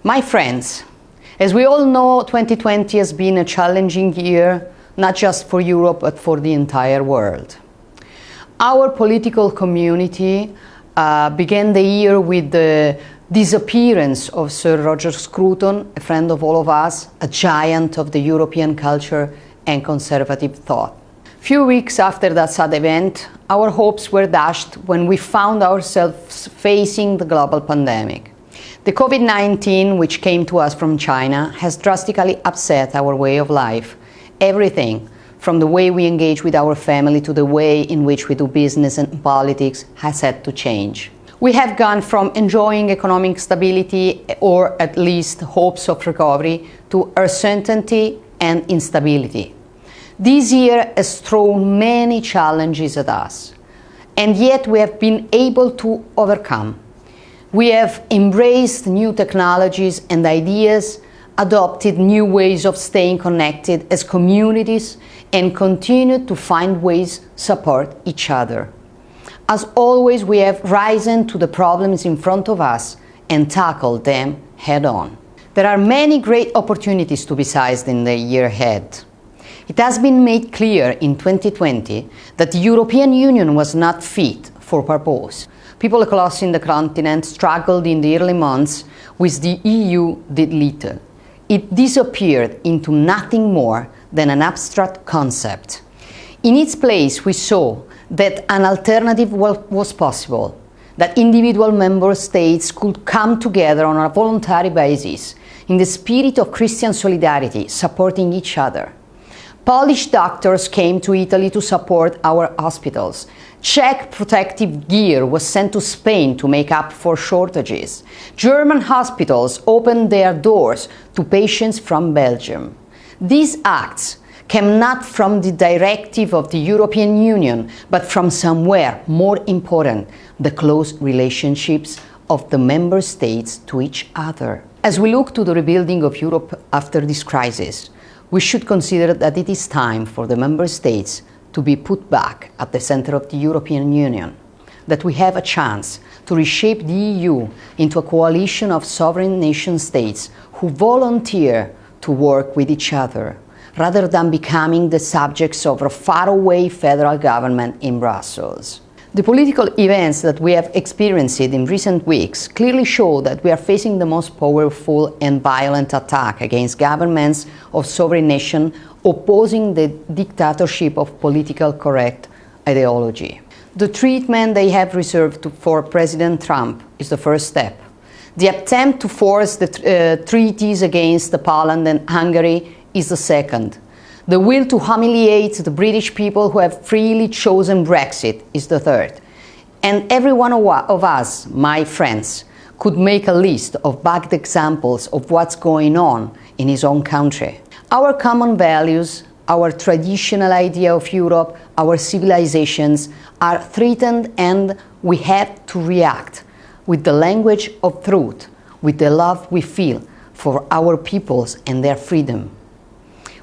My friends, as we all know, 2020 has been a challenging year, not just for Europe, but for the entire world. Our political community began the year with the disappearance of Sir Roger Scruton, a friend of all of us, a giant of the European culture and conservative thought. Few weeks after that sad event, our hopes were dashed when we found ourselves facing the global pandemic. The COVID-19, which came to us from China, has drastically upset our way of life. Everything, from the way we engage with our family to the way in which we do business and politics, has had to change. We have gone from enjoying economic stability, or at least hopes of recovery, to uncertainty and instability. This year has thrown many challenges at us, and yet we have been able to overcome. We have embraced new technologies and ideas, adopted new ways of staying connected as communities, and continued to find ways to support each other. As always, we have risen to the problems in front of us and tackled them head-on. There are many great opportunities to be seized in the year ahead. It has been made clear in 2020 that the European Union was not fit for purpose. People across the continent struggled in the early months, with the EU did little. It disappeared into nothing more than an abstract concept. In its place, we saw that an alternative was possible, that individual member states could come together on a voluntary basis, in the spirit of Christian solidarity, supporting each other. Polish doctors came to Italy to support our hospitals. Czech protective gear was sent to Spain to make up for shortages. German hospitals opened their doors to patients from Belgium. These acts came not from the directive of the European Union, but from somewhere more important, the close relationships of the member states to each other. As we look to the rebuilding of Europe after this crisis, we should consider that it is time for the member states to be put back at the center of the European Union, that we have a chance to reshape the EU into a coalition of sovereign nation states who volunteer to work with each other, rather than becoming the subjects of a faraway federal government in Brussels. The political events that we have experienced in recent weeks clearly show that we are facing the most powerful and violent attack against governments of sovereign nations opposing the dictatorship of political correct ideology. The treatment they have reserved for President Trump is the first step. The attempt to force the treaties against Poland and Hungary is the second. The will to humiliate the British people who have freely chosen Brexit is the third. And every one of us, my friends, could make a list of bad examples of what's going on in his own country. Our common values, our traditional idea of Europe, our civilizations are threatened, and we have to react with the language of truth, with the love we feel for our peoples and their freedom.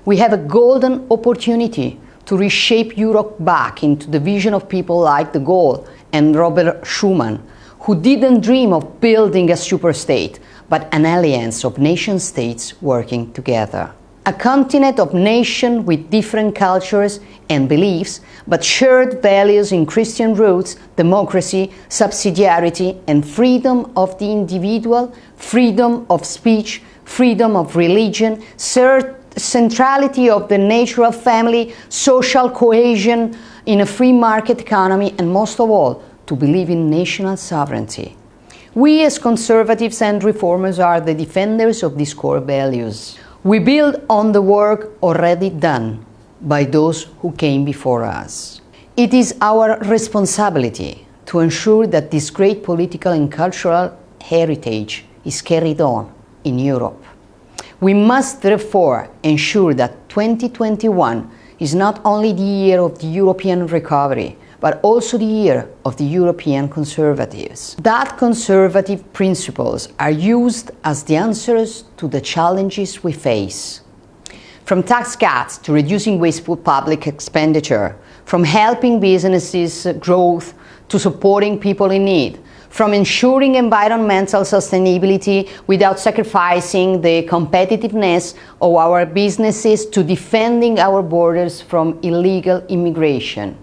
We have a golden opportunity to reshape Europe back into the vision of people like de Gaulle and Robert Schuman, who didn't dream of building a superstate, but an alliance of nation-states working together. A continent of nations with different cultures and beliefs, but shared values in Christian roots, democracy, subsidiarity, and freedom of the individual, freedom of speech, freedom of religion, centrality of the natural family, social cohesion in a free market economy, and most of all, to believe in national sovereignty. We as conservatives and reformers are the defenders of these core values. We build on the work already done by those who came before us. It is our responsibility to ensure that this great political and cultural heritage is carried on in Europe. We must therefore ensure that 2021 is not only the year of the European recovery, but also the year of the European conservatives. That conservative principles are used as the answers to the challenges we face. From tax cuts to reducing wasteful public expenditure, from helping businesses growth to supporting people in need, from ensuring environmental sustainability without sacrificing the competitiveness of our businesses to defending our borders from illegal immigration.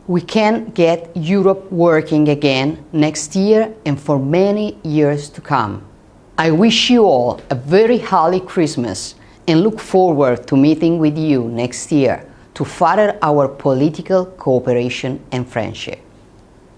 We can get Europe working again next year and for many years to come. I wish you all a very holly Christmas and look forward to meeting with you next year to further our political cooperation and friendship.